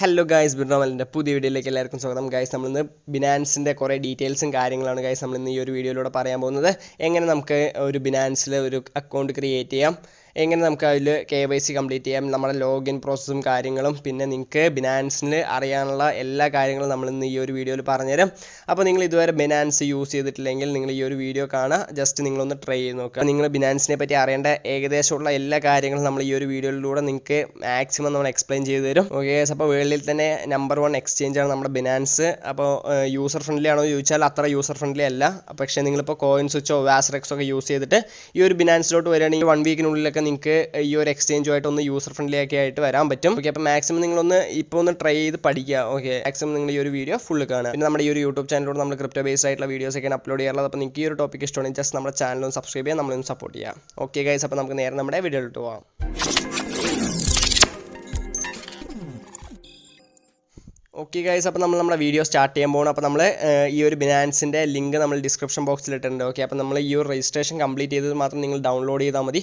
Hello guys, Withdrawal പുതിയ വീഡിയോയിലേക്ക് എല്ലാവർക്കും സ്വാഗതം. ഗൈസ്, നമ്മൾ ഇന്ന് ബിനാൻസിൻ്റെ കുറേ ഡീറ്റെയിൽസും കാര്യങ്ങളാണ് ഗൈസ് നമ്മൾ ഇന്ന് ഈ ഒരു വീഡിയോയിലൂടെ പറയാൻ പോകുന്നത്. എങ്ങനെ നമുക്ക് ഒരു ബിനാൻസിൽ ഒരു അക്കൗണ്ട് ക്രിയേറ്റ് ചെയ്യാം, എങ്ങനെ നമുക്ക് അതിൽ KYC കംപ്ലീറ്റ് ചെയ്യാം, നമ്മുടെ ലോഗിൻ പ്രോസസ്സും കാര്യങ്ങളും, പിന്നെ നിങ്ങൾക്ക് ബിനാൻസിന് അറിയാനുള്ള എല്ലാ കാര്യങ്ങളും നമ്മൾ ഇന്ന് ഈ ഒരു വീഡിയോയിൽ പറഞ്ഞുതരാം. അപ്പോൾ നിങ്ങൾ ഇതുവരെ ബിനാൻസ് യൂസ് ചെയ്തിട്ടില്ലെങ്കിൽ നിങ്ങൾ ഈ ഒരു വീഡിയോ കാണുക, ജസ്റ്റ് നിങ്ങളൊന്ന് ട്രൈ ചെയ്ത് നോക്കുക. നിങ്ങൾ ബിനാൻസിനെ പറ്റി അറിയേണ്ട ഏകദേശമുള്ള എല്ലാ കാര്യങ്ങളും നമ്മൾ ഈ ഒരു വീഡിയോയിലൂടെ നിങ്ങൾക്ക് മാക്സിമം നമ്മൾ എക്സ്പ്ലെയിൻ ചെയ്ത് തരും. ഓക്കെ, അപ്പോൾ വേൾഡിൽ തന്നെ നമ്പർ 1 എക്സ്ചേഞ്ചാണ് നമ്മുടെ ബിനാൻസ്. അപ്പോൾ യൂസർ ഫ്രണ്ട്ലി ആണോ എന്ന് ചോദിച്ചാൽ അത്ര യൂസർ ഫ്രണ്ട്ലി അല്ല. പക്ഷേ നിങ്ങളിപ്പോൾ CoinSwitchോ വാസ്റെക്സോ ഒക്കെ യൂസ് ചെയ്തിട്ട് ഈ ഒരു ബിനാൻസിലോട്ട് വരികയാണെങ്കിൽ 1 വീക്കിനുള്ളിലൊക്കെ നിങ്ങൾക്ക് ഈ ഒരു എക്സ്ചേഞ്ചുമായിട്ട് ഒന്ന് യൂസർ ഫ്രണ്ട്ലി ഒക്കെ ആയിട്ട് വരാൻ പറ്റും. ഓക്കെ, അപ്പോൾ മാക്സിമം നിങ്ങളൊന്ന് ഇപ്പോൾ ഒന്ന് ട്രൈ ചെയ്ത് പഠിക്കുക. ഓക്കെ, മാക്സിമം നിങ്ങൾ ഈ ഒരു വീഡിയോ ഫുള്ള് കാണുക. പിന്നെ നമ്മുടെ ഈ ഒരു യൂട്യൂബ് ചാനലിലൂടെ നമ്മൾ ക്രിപ്റ്റോ ബേസ്ഡ് ആയിട്ടുള്ള വീഡിയോസ് ഒക്കെയാണ് അപ്ലോഡ് ചെയ്യാറുള്ളത്. അപ്പോൾ നിങ്ങൾക്ക് ഈ ഒരു ടോപ്പിക് ഇഷ്ടമാണെങ്കിൽ ജസ്റ്റ് നമ്മുടെ ചാനലൊന്ന് സബ്സ്ക്രൈബ് ചെയ്യാം, നമ്മളൊന്ന് സപ്പോർട്ട് ചെയ്യാം. ഓക്കെ ഗൈസ്, അപ്പോൾ നമുക്ക് നേരെ നമ്മുടെ വീഡിയോയിലോട്ട് പോകാം. ഓക്കെ ഗൈസ്, അപ്പോൾ നമ്മൾ നമ്മുടെ വീഡിയോ സ്റ്റാർട്ട് ചെയ്യാൻ പോകണം. അപ്പോൾ നമ്മൾ ഈ ഒരു ബിനാൻസിൻ്റെ ലിങ്ക് നമ്മൾ ഡിസ്ക്രിപ്ഷൻ ബോക്സിൽ ഇട്ടിട്ടുണ്ട്. ഓക്കെ, അപ്പോൾ നമ്മൾ ഈ ഒരു രജിസ്ട്രേഷൻ കംപ്ലീറ്റ് ചെയ്തത് മാത്രം നിങ്ങൾ ഡൗൺലോഡ് ചെയ്താൽ മതി.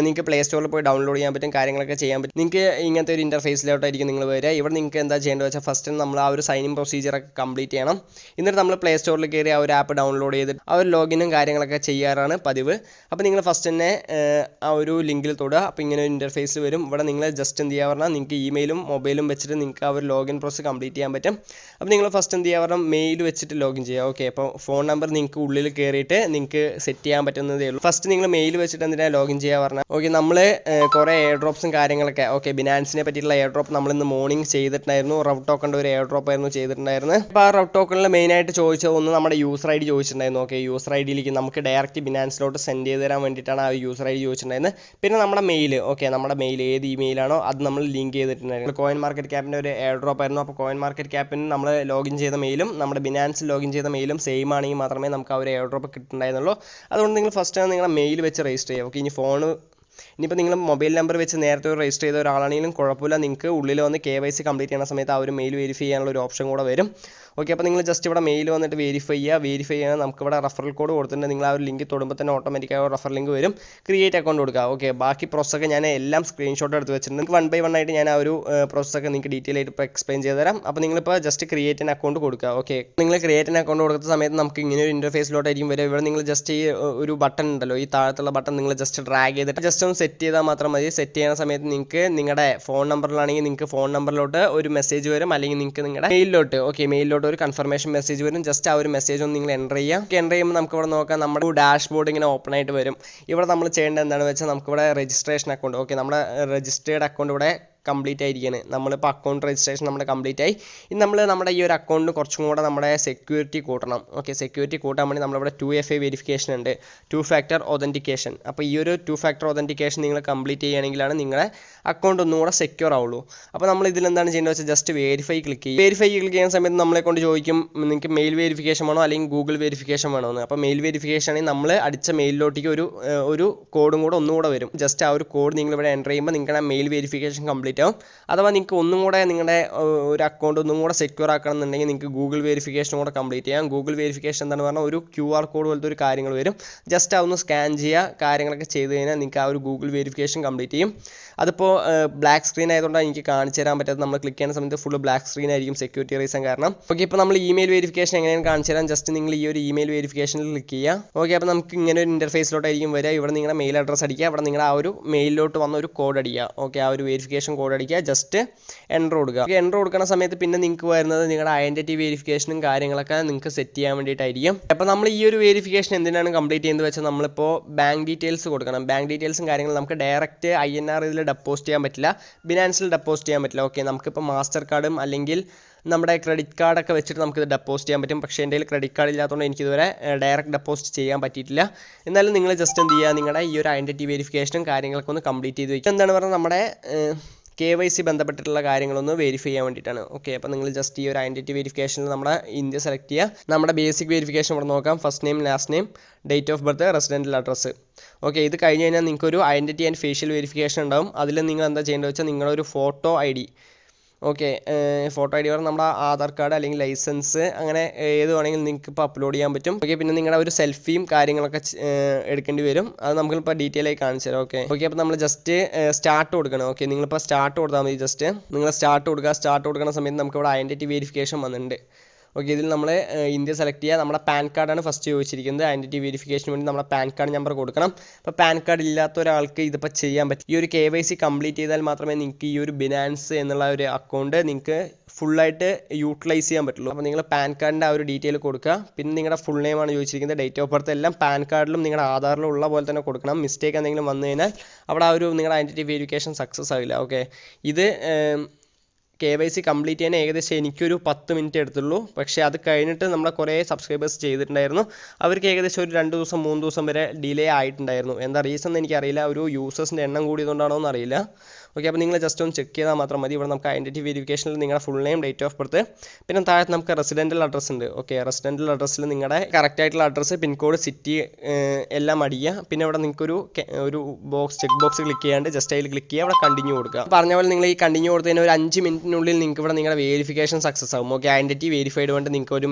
നിങ്ങൾക്ക് പ്ലേ സ്റ്റോറിൽ പോയി ഡൗൺലോഡ് ചെയ്യാൻ പറ്റും, കാര്യങ്ങളൊക്കെ ചെയ്യാൻ പറ്റും. നിങ്ങൾക്ക് ഇങ്ങനത്തെ ഒരു ഇൻ്റർഫേസിലോട്ടായിരിക്കും നിങ്ങൾ വരിക. ഇവിടെ നിങ്ങൾക്ക് എന്താ ചെയ്യേണ്ടത് വെച്ചാൽ ഫസ്റ്റ് നമ്മൾ ആ ഒരു സൈനിങ് പ്രൊസീജിയറൊക്കെ കംപ്ലീറ്റ് ചെയ്യണം. എന്നിട്ട് നമ്മൾ പ്ലേ സ്റ്റോറിൽ കയറി ആ ഒരു ആപ്പ് ഡൗൺലോഡ് ചെയ്തിട്ട് ആ ഒരു ലോഗിനും കാര്യങ്ങളൊക്കെ ചെയ്യാറാണ് പതിവ്. അപ്പോൾ നിങ്ങൾ ഫസ്റ്റ് തന്നെ ആ ഒരു ലിങ്കിൽ തൊടുക. അപ്പോൾ ഇങ്ങനെ ഒരു ഇൻ്റർഫേസിൽ വരും. ഇവിടെ നിങ്ങൾ ജസ്റ്റ് എന്ത് ചെയ്യുക പറഞ്ഞാൽ നിങ്ങൾക്ക് ഇമെയിലും മൊബൈലും വെച്ചിട്ട് നിങ്ങൾക്ക് ആ ഒരു ലോഗിൻ പ്രോസസ്സ് കംപ്ലീറ്റ് ചെയ്യാൻ പറ്റും. അപ്പോൾ നിങ്ങൾ ഫസ്റ്റ് എന്ത് ചെയ്യുക പറഞ്ഞാൽ മെയിൽ വെച്ചിട്ട് ലോഗിൻ ചെയ്യുക. ഓക്കെ, അപ്പോൾ ഫോൺ നമ്പർ നിങ്ങൾക്ക് ഉള്ളിൽ കയറിയിട്ട് നിങ്ങൾക്ക് സെറ്റ് ചെയ്യാൻ പറ്റുന്നതേ ഉള്ളൂ. ഫസ്റ്റ് നിങ്ങൾ മെയിൽ വെച്ചിട്ട് എന്തിനാണ് ലോഗിൻ ചെയ്യുക. ഓക്കെ, നമ്മൾ കുറേ എയർ ഡ്രോപ്സും കാര്യങ്ങളൊക്കെ ബിനാൻസിനെ പറ്റിയിട്ടുള്ള എയർ ഡ്രോപ്പ് നമ്മൾ ഇന്ന് മോർണിംഗ് ചെയ്തിട്ടുണ്ടായിരുന്നു. റൗട്ട് ടോക്കണിൻ്റെ ഒരു എയർ ഡ്രോപ്പ് ആയിരുന്നു ചെയ്തിട്ടുണ്ടായിരുന്നത്. അപ്പോൾ ആ റൗട്ട് ടോക്കണിൽ മെയിനായിട്ട് ചോദിച്ചത് ഒന്ന് നമ്മുടെ യൂസർ ID ചോദിച്ചിട്ടുണ്ടായിരുന്നു. ഓക്കെ, യൂസർ IDയിലേക്ക് നമുക്ക് ഡയറക്റ്റ് ബിനാൻസിലോട്ട് സെൻഡ് ചെയ്ത് തരാൻ വേണ്ടിയിട്ടാണ് ആ യൂസർ ID ചോദിച്ചിട്ടുണ്ടായിരുന്നത്. പിന്നെ നമ്മുടെ മെയിൽ, ഓക്കെ, നമ്മുടെ മെയിൽ ഏത് ഇമെയിലാണോ അത് നമ്മൾ ലിങ്ക് ചെയ്തിട്ടുണ്ടായിരുന്നു. കോയിൻ മാർക്കറ്റ് ക്യാപ്പിൻ്റെ ഒരു എയർ ഡ്രോപ്പ് ആയിരുന്നു. അപ്പോൾ കോയിൻ മാർക്കറ്റ് ക്യാപ്പിന് നമ്മൾ ലോഗിൻ ചെയ്ത മെയിലും നമ്മുടെ ബിനാൻസിൽ ലോഗിൻ ചെയ്ത മെയിലും സെയിം ആണെങ്കിൽ മാത്രമേ നമുക്ക് ആ ഒരു എയർ ഡ്രോപ്പ് കിട്ടുന്നുണ്ടായിരുന്നുള്ളൂ. അതുകൊണ്ട് നിങ്ങൾ ഫസ്റ്റ് നിങ്ങളുടെ മെയിൽ വെച്ച് രജിസ്റ്റർ ചെയ്യുക. ഓക്കെ, ഇനിയിപ്പോൾ നിങ്ങൾ മൊബൈൽ നമ്പർ വെച്ച് നേരത്തെ രജിസ്റ്റർ ചെയ്ത ഒരാളാണെങ്കിലും കുഴപ്പമില്ല, നിങ്ങൾക്ക് ഉള്ളിൽ വന്ന് KYC കംപ്ലീറ്റ് ചെയ്യുന്ന സമയത്ത് ആ ഒരു മെയിൽ വെരിഫൈ ചെയ്യാനുള്ള ഒരു ഓപ്ഷൻ കൂടെ വരും. ഓക്കെ, അപ്പോൾ നിങ്ങൾ ജസ്റ്റ് ഇവിടെ മെയിൽ വന്നിട്ട് വെരിഫൈ ചെയ്യാൻ നമുക്കിവിടെ റഫറൽ കോഡ് കൊടുത്തിട്ടുണ്ട്. നിങ്ങൾ ആ ഒരു ലിങ്ക് തൊടുമ്പോൾ തന്നെ ഓട്ടോമാറ്റിക്കായി റഫറൽ ലിങ്ക് വരും. ക്രിയേറ്റ് അക്കൗണ്ട് കൊടുക്കുക. ഓക്കെ, ബാക്കി പ്രോസസ്സൊക്കെ ഞാൻ എല്ലാം സ്ക്രീൻഷോട്ട് എടുത്ത് വെച്ചിട്ടുണ്ട്. നിങ്ങൾക്ക് 1 by 1 ആയിട്ട് ഞാൻ ആ ഒരു പ്രോസസ്സൊക്കെ നിങ്ങൾക്ക് ഡീറ്റെയിൽ ആയിട്ട് ഇപ്പോൾ എക്സ്പ്ലെയിൻ ചെയ്ത് തരാം. അപ്പോൾ നിങ്ങളിപ്പോൾ ജസ്റ്റ് ക്രിയേറ്റ് അക്കൗണ്ട് കൊടുക്കുക. ഓക്കെ, നിങ്ങൾ ക്രിയേറ്റ് അക്കൗണ്ട് കൊടുത്ത സമയത്ത് നമുക്ക് ഇങ്ങനെ ഒരു ഇൻ്റർഫേസിലോട്ടായിരിക്കും വരിക. ഇവിടെ നിങ്ങൾ ജസ്റ്റ് ഈ ഒരു ബട്ടൺ ഉണ്ടല്ലോ, ഈ താഴത്തുള്ള ബട്ടൺ നിങ്ങൾ ജസ്റ്റ് ഡ്രാഗ് ചെയ്തിട്ട് ജസ്റ്റ് ഒന്ന് സെറ്റ് ചെയ്താൽ മാത്രം മതി. സെറ്റ് ചെയ്യുന്ന സമയത്ത് നിങ്ങൾക്ക് നിങ്ങളുടെ ഫോൺ നമ്പറിലാണെങ്കിൽ നിങ്ങൾക്ക് ഫോൺ നമ്പറിലോട്ട് ഒരു മെസ്സേജ് വരും, അല്ലെങ്കിൽ നിങ്ങൾക്ക് നിങ്ങളുടെ മെയിലിലോട്ട് ഒരു കൺഫർമേഷൻ മെസ്സേജ് വരും. ജസ്റ്റ് ആ ഒരു മെസ്സേജ് ഒന്ന് നിങ്ങൾ എൻ്റർ ചെയ്യുക. എൻ്റർ ചെയ്യുമ്പോൾ നമുക്ക് ഇവിടെ നോക്കാം, നമ്മുടെ ഡാഷ്ബോർഡ് ഇങ്ങനെ ഓപ്പൺ ആയിട്ട് വരും. ഇവിടെ നമ്മൾ ചെയ്യേണ്ടത് എന്താണെന്ന് വെച്ചാൽ നമുക്കിവിടെ രജിസ്ട്രേഷൻ അക്കൗണ്ട്, ഓക്കെ, നമ്മുടെ രജിസ്റ്റേർഡ് അക്കൗണ്ട് ഇവിടെ കംപ്ലീറ്റ് ആയിരിക്കുകയാണ്. നമ്മളിപ്പോൾ അക്കൗണ്ട് രജിസ്ട്രേഷൻ നമ്മുടെ കംപ്ലീറ്റ് ആയി. ഇനി നമ്മൾ നമ്മുടെ ഈ ഒരു അക്കൗണ്ടിന് കുറച്ചും കൂടെ നമ്മുടെ സെക്യൂരിറ്റി കൂട്ടണം. ഓക്കെ, സെക്യൂരിറ്റി കൂട്ടാൻ വേണ്ടി നമ്മളിവിടെ 2FA വെരിഫിക്കേഷൻ ഉണ്ട്, 2 factor authentication. അപ്പോൾ ഈ ഒരു 2 factor authentication നിങ്ങൾ കംപ്ലീറ്റ് ചെയ്യുകയാണെങ്കിലാണ് നിങ്ങളുടെ അക്കൗണ്ട് ഒന്നും കൂടെ സെക്യൂർ ആവുള്ളൂ. അപ്പോൾ നമ്മൾ ഇതിലെന്താണ് ചെയ്യേണ്ടത് വെച്ചാൽ ജസ്റ്റ് വെരിഫൈ ക്ലിക്ക് ചെയ്യും. വെരിഫൈ ക്ലിക്ക് ചെയ്യുന്ന സമയത്ത് നമ്മളെ കൊണ്ട് ചോദിക്കും നിങ്ങൾക്ക് മെയിൽ വെരിഫിക്കേഷൻ വേണോ അല്ലെങ്കിൽ ഗൂഗിൾ വെരിഫിക്കേഷൻ വേണോ എന്ന്. അപ്പോൾ മെയിൽ വെരിഫിക്കേഷൻ ആണെങ്കിൽ നമ്മൾ അടിച്ച മെയിലിലോട്ടേക്ക് ഒരു കോഡും കൂടെ ഒന്നുകൂടെ വരും. ജസ്റ്റ് ആ ഒരു കോഡ് നിങ്ങൾ ഇവിടെ എൻ്റർ ചെയ്യുമ്പോൾ നിങ്ങളുടെ മെയിൽ വെരിഫിക്കേഷൻ കംപ്ലീറ്റ് ആവും. അഥവാ നിങ്ങൾക്ക് ഒന്നും കൂടെ നിങ്ങളുടെ ഒരു അക്കൗണ്ട് ഒന്നും കൂടെ സെക്യൂർ ആക്കണം എന്നുണ്ടെങ്കിൽ നിങ്ങൾക്ക് ഗൂഗിൾ വെരിഫിക്കേഷൻ കൂടെ കംപ്ലീറ്റ് ചെയ്യാം. ഗൂഗിൾ വെരിഫിക്കേഷൻ എന്താണെന്ന് പറഞ്ഞാൽ ഒരു QR കോഡ് പോലത്തെ ഒരു കാര്യങ്ങൾ വരും. ജസ്റ്റ് അതൊന്ന് സ്കാൻ ചെയ്യുക, കാര്യങ്ങളൊക്കെ ചെയ്ത് കഴിഞ്ഞാൽ നിങ്ങൾക്ക് ആ ഒരു ഗൂഗിൾ വെരിഫിക്കേഷൻ കംപ്ലീറ്റ് ചെയ്യും. അതിപ്പോൾ ബ്ലാക്ക് സ്ക്രീൻ ആയതുകൊണ്ടാണ് എനിക്ക് കാണിച്ചു തരാൻ പറ്റാത്തത്. നമ്മൾ ക്ലിക്ക് ചെയ്യുന്ന സമയത്ത് ഫുൾ ബ്ലാക്ക് സ്ക്രീൻ ആയിരിക്കും സെക്യൂരിറ്റി റീസൺ കാരണം. ഓക്കെ, ഇപ്പോൾ നമ്മൾ ഇമെയിൽ വെരിഫിക്കേഷൻ എങ്ങനെയാണ് കാണിച്ചു തരാം. ജസ്റ്റ് നിങ്ങൾ ഈ ഒരു ഇമെയിൽ വെരിഫിക്കേഷനിൽ ക്ലിക്ക് ചെയ്യുക. ഓക്കെ, അപ്പോൾ നമുക്ക് ഇങ്ങനെ ഒരു ഇൻ്റർഫേസിലോട്ടായിരിക്കും വരിക. ഇവിടെ നിങ്ങളുടെ മെയിൽ അഡ്രസ്സ് അടിക്കുക, ഇവിടെ നിങ്ങളുടെ ആ ഒരു മെയിലിലോട്ട് വന്ന ഒരു കോഡ് അടിക്കുക. ഓക്കെ, ആ ഒരു വെരിഫിക്കേഷൻ കോഡ് അടിക്കുക, ജസ്റ്റ് എൻ്റർ കൊടുക്കുക. എൻ്റർ കൊടുക്കുന്ന സമയത്ത് പിന്നെ നിങ്ങൾക്ക് വരുന്നത് നിങ്ങളുടെ ഐഡൻറ്റിറ്റി വെരിഫിക്കേഷനും കാര്യങ്ങളൊക്കെ നിങ്ങൾക്ക് സെറ്റ് ചെയ്യാൻ വേണ്ടിയിട്ടായിരിക്കും. അപ്പോൾ നമ്മൾ ഈ ഒരു വെരിഫിക്കേഷൻ എന്തിനാണ് കംപ്ലീറ്റ് ചെയ്യുന്നത് വെച്ചാൽ നമ്മളിപ്പോൾ ബാങ്ക് ഡീറ്റെയിൽസ് കൊടുക്കണം. ബാങ്ക് ഡീറ്റെയിൽസും കാര്യങ്ങളും നമുക്ക് ഡയറക്റ്റ് INR ഇതിൽ ഡെപ്പോസിറ്റ് ചെയ്യാൻ പറ്റില്ല, ബിനാൻസിൽ ഡെപ്പോസിറ്റ് ചെയ്യാൻ പറ്റില്ല. ഓക്കെ, നമുക്കിപ്പോൾ മാസ്റ്റർ കാർഡും അല്ലെങ്കിൽ നമ്മുടെ ക്രെഡിറ്റ് കാർഡൊക്കെ വെച്ചിട്ട് നമുക്കിത് ഡെപ്പോസിറ്റ് ചെയ്യാൻ പറ്റും. പക്ഷേ എൻ്റെ കയ്യിൽ ക്രെഡിറ്റ് കാർഡ് ഇല്ലാത്തതുകൊണ്ട് എനിക്കിതുവരെ ഡയറക്റ്റ് ഡെപ്പോസിറ്റ് ചെയ്യാൻ പറ്റിയിട്ടില്ല. എന്നാലും നിങ്ങൾ ജസ്റ്റ് എന്ത് ചെയ്യുക, നിങ്ങളുടെ ഈ ഒരു ഐഡൻറ്റിറ്റി വെരിഫിക്കേഷനും കാര്യങ്ങളൊക്കെ ഒന്ന് കംപ്ലീറ്റ് ചെയ്ത് വയ്ക്കുക. എന്താണ് പറഞ്ഞാൽ നമ്മുടെ KYC ബന്ധപ്പെട്ടിട്ടുള്ള കാര്യങ്ങളൊന്ന് വെരിഫൈ ചെയ്യാൻ വേണ്ടിയിട്ടാണ്. ഓക്കെ, അപ്പോൾ നിങ്ങൾ ജസ്റ്റ് ഈ ഒരു ഐഡൻറ്റിറ്റി വെരിഫിക്കേഷനിൽ നമ്മുടെ ഇന്ത്യ സെലക്ട് ചെയ്യുക. നമ്മുടെ ബേസിക് വെരിഫിക്കേഷൻ ഇവിടെ നോക്കാം. First name, last name, date of birth, residential address. Okay, ഇത് കഴിഞ്ഞ് കഴിഞ്ഞാൽ നിങ്ങൾക്ക് ഒരു ഐഡൻറ്റിറ്റി ആൻഡ് ഫേഷ്യൽ വെരിഫിക്കേഷൻ ഉണ്ടാവും. അതിൽ നിങ്ങൾ എന്താ ചെയ്യേണ്ടത് വെച്ചാൽ നിങ്ങളൊരു photo ID, okay, photo I D പറഞ്ഞാൽ നമ്മുടെ ആധാർ കാർഡ് അല്ലെങ്കിൽ ലൈസൻസ് അങ്ങനെ ഏത് വേണമെങ്കിലും നിങ്ങൾക്ക് ഇപ്പോൾ അപ്ലോഡ് ചെയ്യാൻ പറ്റും. ഓക്കെ, പിന്നെ നിങ്ങളുടെ ഒരു സെൽഫിയും കാര്യങ്ങളൊക്കെ എടുക്കേണ്ടി വരും. അത് നമുക്കിപ്പോൾ ഡീറ്റെയിൽ ആയി കാണിച്ചു തരാം. ഓക്കെ, അപ്പോൾ നമ്മൾ ജസ്റ്റ് സ്റ്റാർട്ട് കൊടുക്കണം. ഓക്കെ, നിങ്ങളിപ്പോൾ സ്റ്റാർട്ട് കൊടുത്താൽ മതി. ജസ്റ്റ് നിങ്ങൾ സ്റ്റാർട്ട് കൊടുക്കുക. സ്റ്റാർട്ട് കൊടുക്കുന്ന സമയത്ത് നമുക്ക് ഇവിടെ ഐഡൻറ്റിറ്റി വെരിഫിക്കേഷൻ വന്നിട്ടുണ്ട്. ഓക്കെ, ഇതിൽ നമ്മൾ ഇന്ത്യ സെലക്ട് ചെയ്യുക. നമ്മുടെ പാൻ കാർഡാണ് ഫസ്റ്റ് ചോദിച്ചിരിക്കുന്നത്. ഐഡൻറ്റിറ്റി വെരിഫിക്കേഷന് വേണ്ടി നമ്മുടെ പാൻ കാർഡ് നമ്പർ കൊടുക്കണം. അപ്പോൾ പാൻ കാർഡ് ഇല്ലാത്ത ഒരാൾക്ക് ഇതിപ്പോൾ ചെയ്യാൻ പറ്റും. ഈ ഒരു KYC കംപ്ലീറ്റ് ചെയ്താൽ മാത്രമേ നിങ്ങൾക്ക് ഈ ഒരു ബിനാൻസ് എന്നുള്ള ഒരു അക്കൗണ്ട് നിങ്ങൾക്ക് ഫുള്ളായിട്ട് യൂട്ടിലൈസ് ചെയ്യാൻ പറ്റുള്ളൂ. അപ്പോൾ നിങ്ങൾ പാൻ കാർഡിൻ്റെ ആ ഒരു ഡീറ്റെയിൽ കൊടുക്കുക. പിന്നെ നിങ്ങളുടെ ഫുൾ നെയിമാണ് ചോദിച്ചിരിക്കുന്നത്. ഡേറ്റ് ഓഫ് ബർത്ത് എല്ലാം പാൻ കാർഡിലും നിങ്ങളുടെ ആധാറിലും ഉള്ള പോലെ തന്നെ കൊടുക്കണം. മിസ്റ്റേക്ക് എന്തെങ്കിലും വന്നു കഴിഞ്ഞാൽ അവിടെ ആ ഒരു നിങ്ങളുടെ ഐഡൻറ്റിറ്റി വെരിഫിക്കേഷൻ സക്സസ് ആവില്ല. ഓക്കെ, ഇത് KYC കംപ്ലീറ്റ് ചെയ്യാൻ ഏകദേശം എനിക്കൊരു 10 മിനിറ്റ് എടുത്തുള്ളൂ. പക്ഷേ അത് കഴിഞ്ഞിട്ട് നമ്മളെ കുറേ സബ്സ്ക്രൈബേഴ്സ് ചെയ്തിട്ടുണ്ടായിരുന്നു. അവർക്ക് ഏകദേശം ഒരു 2 ദിവസം 3 ദിവസം വരെ ഡിലേ ആയിട്ടുണ്ടായിരുന്നു. എന്താ റീസൺ എന്ന് എനിക്കറിയില്ല. ഒരു യൂസേഴ്സിൻ്റെ എണ്ണം കൂടിയതുകൊണ്ടാണോ എന്ന് അറിയില്ല. ഓക്കെ, അപ്പോൾ നിങ്ങൾ ജസ്റ്റ് ഒന്ന് ചെക്ക് ചെയ്താൽ മാത്രം മതി. ഇവിടെ നമുക്ക് ഐഡൻറ്റിറ്റി വെരിഫിക്കേഷനിൽ നിങ്ങളുടെ full name, date of birth, പിന്നെ താഴത്ത് നമുക്ക് റെസിഡൻറ്റൽ അഡ്രസ്സ് ഉണ്ട്. ഓക്കെ, റെസിഡൻറ്റൽ അഡ്രസ്സിൽ നിങ്ങളുടെ കറക്റ്റ് ആയിട്ടുള്ള അഡ്രസ്സ്, പിൻകോഡ്, സിറ്റി എല്ലാം അടിക്കുക. പിന്നെ ഇവിടെ നിങ്ങൾക്കൊരു ചെക്ക് ബോക്സ് ക്ലിക്ക് ചെയ്യാണ്ട് ജസ്റ്റ് അതിൽ ക്ലിക്ക് ചെയ്യുക. അവിടെ കണ്ടിന്യൂ കൊടുക്കുക. പറഞ്ഞ പോലെ നിങ്ങൾ ഈ കണ്ടിന്യൂ കൊടുത്തതിന് ഒരു 5 മിനിറ്റിനുള്ളിൽ നിങ്ങൾക്ക് ഇവിടെ നിങ്ങളുടെ വെരിഫിക്കേഷൻ സക്സസ് ആകും. ഓക്കെ, ഐഡൻറ്റിറ്റി വെരിഫൈഡ് കൊണ്ട് നിങ്ങൾക്ക് ഒരു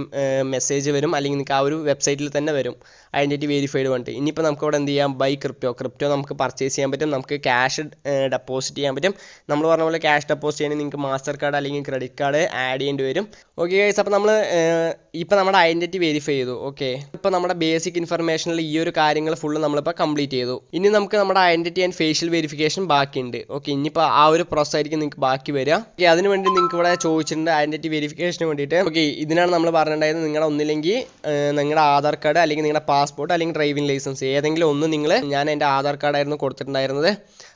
മെസ്സേജ് വരും, അല്ലെങ്കിൽ നിങ്ങൾക്ക് ആ ഒരു വെബ്സൈറ്റിൽ തന്നെ വരും ഐഡൻറ്റിറ്റി വെരിഫൈഡ് കൊണ്ട്. ഇനിയിപ്പോൾ നമുക്ക് ഇവിടെ എന്ത് ചെയ്യാം, ബൈ ക്രിപ്റ്റോ നമുക്ക് പർച്ചേസ് ചെയ്യാൻ പറ്റും. നമുക്ക് ക്യാഷ് ഡെപ്പോസിറ്റ് ചെയ്യാൻ പറ്റും. നമ്മൾ പറഞ്ഞ പോലെ ക്യാഷ് ഡെപ്പോസിറ്റ് ചെയ്യണമെങ്കിൽ നിങ്ങൾക്ക് മാസ്റ്റർ കാർഡ് അല്ലെങ്കിൽ ക്രെഡിറ്റ് കാർഡ് ആഡ് ചെയ്യേണ്ടി വരും. ഓക്കെ ഗൈസ്, അപ്പോൾ നമ്മൾ ഇപ്പോൾ നമ്മുടെ ഐഡൻറ്റിറ്റി വെരിഫൈ ചെയ്തു. ഓക്കെ, ഇപ്പോൾ നമ്മുടെ ബേസിക് ഇൻഫർമേഷനിൽ ഈ ഒരു കാര്യങ്ങൾ ഫുള്ള് നമ്മളിപ്പോൾ കംപ്ലീറ്റ് ചെയ്തു. ഇനി നമുക്ക് നമ്മുടെ ഐഡൻറ്റിറ്റി ആൻഡ് ഫേഷ്യൽ വെരിഫിക്കേഷൻ ബാക്കിയുണ്ട്. ഓക്കെ, ഇനിയിപ്പോൾ ആ ഒരു പ്രോസസ് ആയിരിക്കും നിങ്ങൾക്ക് ബാക്കി വരിക. ഓക്കെ, അതിനുവേണ്ടി നിങ്ങൾക്ക് ഇവിടെ ചോദിച്ചിട്ടുണ്ട് ഐഡൻറ്റിറ്റി വെരിഫിക്കേഷന് വേണ്ടിയിട്ട്. ഓക്കെ, ഇതിനാണ് നമ്മൾ പറഞ്ഞിട്ടുണ്ടായിരുന്നത്. നിങ്ങളുടെ ഒന്നില്ലെങ്കിൽ നിങ്ങളുടെ ആധാർ കാർഡ് അല്ലെങ്കിൽ നിങ്ങളുടെ പാസ്പോർട്ട് അല്ലെങ്കിൽ ഡ്രൈവിംഗ് ലൈസൻസ് ഏതെങ്കിലും ഒന്ന് ഞാൻ എൻ്റെ ആധാർ കാർഡായിരുന്നു കൊടുത്തിട്ടുണ്ടായിരുന്നത്.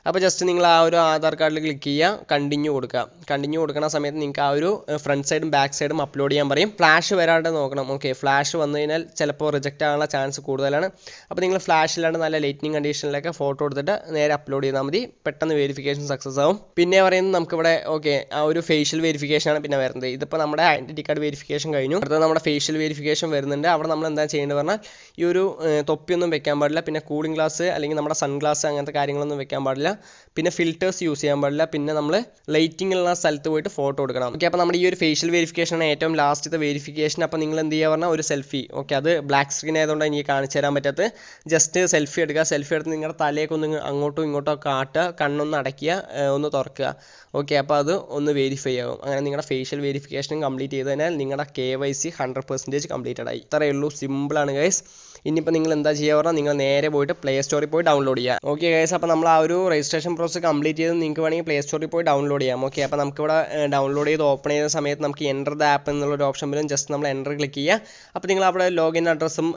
അപ്പോൾ ജസ്റ്റ് നിങ്ങൾ ആ ഒരു ആധാർ കാർഡിൽ ക്ലിക്ക് ചെയ്യുക, കണ്ടിന്യൂ കൊടുക്കുക. കണ്ടിന്യൂ കൊടുക്കുന്ന സമയത്ത് നിങ്ങൾക്ക് ആ ഒരു ഫ്രണ്ട് സൈഡും ബാക്ക് സൈഡും അപ്ലോഡ് ചെയ്യാൻ പറയും. ഫ്ലാഷ് വരാണ്ട് നോക്കണം. ഓക്കെ, ഫ്ലാഷ് വന്നു കഴിഞ്ഞാൽ ചിലപ്പോൾ റിജക്റ്റ് ആകാനുള്ള ചാൻസ് കൂടുതലാണ്. അപ്പോൾ നിങ്ങൾ ഫ്ലാഷ് ഇല്ലാണ്ട് നല്ല ലൈറ്റിനിങ് കണ്ടീഷനിലൊക്കെ ഫോട്ടോ എടുത്തിട്ട് നേരെ അപ്ലോഡ് ചെയ്താൽ മതി. പെട്ടെന്ന് വെരിഫിക്കേഷൻ സക്സസ് ആവും. പിന്നെ പറയുന്നത് നമുക്കിവിടെ ഓക്കെ ആ ഒരു ഫേഷ്യൽ വെരിഫിക്കേഷൻ ആണ് പിന്നെ വരുന്നത്. ഇതിപ്പോൾ നമ്മുടെ ഐഡൻറ്റിറ്റി കാർഡ് വെരിഫിക്കേഷൻ കഴിഞ്ഞു. അടുത്തത് നമ്മുടെ ഫേഷ്യൽ വെരിഫിക്കേഷൻ വരുന്നുണ്ട്. അവിടെ നമ്മൾ എന്താ ചെയ്യേണ്ടത് പറഞ്ഞാൽ ഈ ഒരു തൊപ്പിയൊന്നും വെക്കാൻ പാടില്ല. പിന്നെ കൂളിംഗ് ഗ്ലാസ് അല്ലെങ്കിൽ നമ്മുടെ സൺഗ്ലാസ് അങ്ങനത്തെ കാര്യങ്ങളൊന്നും വെക്കാൻ പാടില്ല. പിന്നെ ഫിൽറ്റേഴ്സ് യൂസ് ചെയ്യാൻ പാടില്ല. പിന്നെ നമ്മൾ ലൈറ്റിംഗ് ഉള്ള സ്ഥലത്ത് പോയിട്ട് ഫോട്ടോ എടുക്കണം. ഓക്കെ, അപ്പോൾ നമ്മുടെ ഈ ഒരു ഫേഷ്യൽ വെരിഫിക്കേഷൻ ആണ് ഏറ്റവും ലാസ്റ്റത്തെ വെരിഫിക്കേഷൻ. അപ്പോൾ നിങ്ങൾ എന്ത് ചെയ്യുക പറഞ്ഞാൽ ഒരു സെൽഫി. ഓക്കെ, അത് ബ്ലാക്ക് സ്ക്രീൻ ആയതുകൊണ്ട് എനിക്ക് കാണിച്ചു തരാൻ പറ്റാത്തത്. ജസ്റ്റ് സെൽഫി എടുക്കുക. സെൽഫി എടുത്ത് നിങ്ങളുടെ തലയൊക്കെ ഒന്ന് അങ്ങോട്ടും ഇങ്ങോട്ടും കാട്ടുക, കണ്ണൊന്ന് അടയ്ക്കുക, ഒന്ന് തുറക്കുക. ഓക്കെ, അപ്പോൾ അത് ഒന്ന് വെരിഫൈ ആകും. അങ്ങനെ നിങ്ങളുടെ ഫേഷ്യൽ വെരിഫിക്കേഷൻ കംപ്ലീറ്റ് ചെയ്ത് കഴിഞ്ഞാൽ നിങ്ങളുടെ KYC 100% കംപ്ലീറ്റഡ് ആയി. ഇത്രയേ ഉള്ളൂ, സിമ്പിളാണ് ഗൈസ്. ഇനിയിപ്പോൾ നിങ്ങൾ എന്താ ചെയ്യുക പറഞ്ഞാൽ നിങ്ങൾ നേരെ പോയിട്ട് പ്ലേ സ്റ്റോറിൽ പോയി ഡൗൺലോഡ് ചെയ്യുക. ഓക്കെ ഗൈസ്, അപ്പോൾ നമ്മൾ ആ ഒരു രജിസ്ട്രേഷൻ പ്രോസസ് കംപ്ലീറ്റ് ചെയ്ത് നിങ്ങൾക്ക് വേണമെങ്കിൽ പ്ലേ സ്റ്റോറിൽ പോയി ഡൗൺലോഡ് ചെയ്യാം. ഓക്കെ, അപ്പോൾ നമുക്കിവിടെ ഡൗൺലോഡ് ചെയ്ത് ഓപ്പൺ ചെയ്യുന്ന സമയത്ത് നമുക്ക് എൻ്റർ ദ ആപ്പ് എന്നുള്ളൊരു ഓപ്ഷൻ വരും. ജസ്റ്റ് നമ്മൾ എൻ്റർ ക്ലിക്ക് ചെയ്യുക. അപ്പോൾ നിങ്ങൾ അവിടെ ലോഗിൻ അഡ്രസ്സും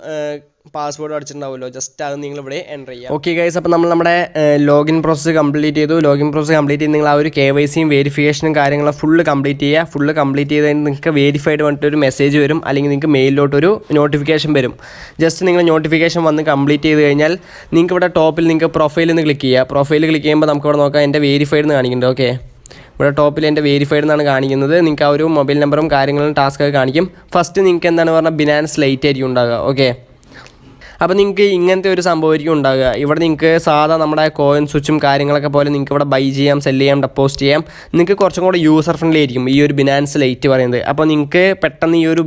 പാസ്വേഡ് അടിച്ചിട്ടുണ്ടാവുമല്ലോ, ജസ്റ്റ് അത് നിങ്ങൾ ഇവിടെ എൻ്റർ ചെയ്യുക. ഓക്കെ ഗൈസ്, അപ്പോൾ നമ്മൾ നമ്മുടെ ലോഗിൻ പ്രോസസ്സ് കംപ്ലീറ്റ് ചെയ്തു. ലോഗിൻ പ്രോസസ്സ് കംപ്ലീറ്റ് ചെയ്ത് നിങ്ങൾ ആ ഒരു KYCയും വെരിഫിക്കേഷനും കാര്യങ്ങളും ഫുള്ള് കംപ്ലീറ്റ് ചെയ്യുക. ഫുള്ള് കംപ്ലീറ്റ് ചെയ്ത് കഴിഞ്ഞാൽ നിങ്ങൾക്ക് വെരിഫൈഡ് പറഞ്ഞിട്ടൊരു മെസ്സേജ് വരും, അല്ലെങ്കിൽ നിങ്ങൾക്ക് മെയിലിലോട്ടൊരു നോട്ടിഫിക്കേഷൻ വരും. ജസ്റ്റ് നിങ്ങൾ നോട്ടിഫിക്കേഷൻ വന്ന് കംപ്ലീറ്റ് ചെയ്ത് കഴിഞ്ഞാൽ നിങ്ങൾക്ക് ഇവിടെ ടോപ്പിൽ നിങ്ങൾക്ക് പ്രൊഫൈലിൽ നിന്ന് ക്ലിക്ക് ചെയ്യുക. പ്രൊഫൈൽ ക്ലിക്ക് ചെയ്യുമ്പോൾ നമുക്ക് ഇവിടെ നോക്കാം എൻ്റെ വെരിഫൈഡ് എന്ന് കാണിക്കുന്നുണ്ട്. ഓക്കെ, ഇവിടെ ടോപ്പിൽ എൻ്റെ വെരിഫൈഡ് എന്നാണ് കാണിക്കുന്നത്. നിങ്ങൾക്ക് ആ ഒരു മൊബൈൽ നമ്പറും കാര്യങ്ങളും ടാസ്കൊക്കെ കാണിക്കും. ഫസ്റ്റ് നിങ്ങൾക്ക് എന്താണ് പറഞ്ഞാൽ ബിനാൻസ് ലൈറ്റ് ആയിരിക്കും ഉണ്ടാകുക. ഓക്കെ, അപ്പോൾ നിങ്ങൾക്ക് ഇങ്ങനത്തെ ഒരു സംഭവമായിരിക്കും ഉണ്ടാകുക. ഇവിടെ നിങ്ങൾക്ക് സാധാ നമ്മുടെ കോയിൻ സ്വിച്ചും കാര്യങ്ങളൊക്കെ പോലെ നിങ്ങൾക്ക് ഇവിടെ ബൈ ചെയ്യാം, സെല് ചെയ്യാം, ഡെപ്പോസിറ്റ് ചെയ്യാം. നിങ്ങൾക്ക് കുറച്ചും കൂടെ യൂസർ ഫ്രണ്ട്ലി ആയിരിക്കും ഈ ഒരു ബിനാൻസ് ലൈറ്റ് പറയുന്നത്. അപ്പോൾ നിങ്ങൾക്ക് പെട്ടെന്ന് ഈ ഒരു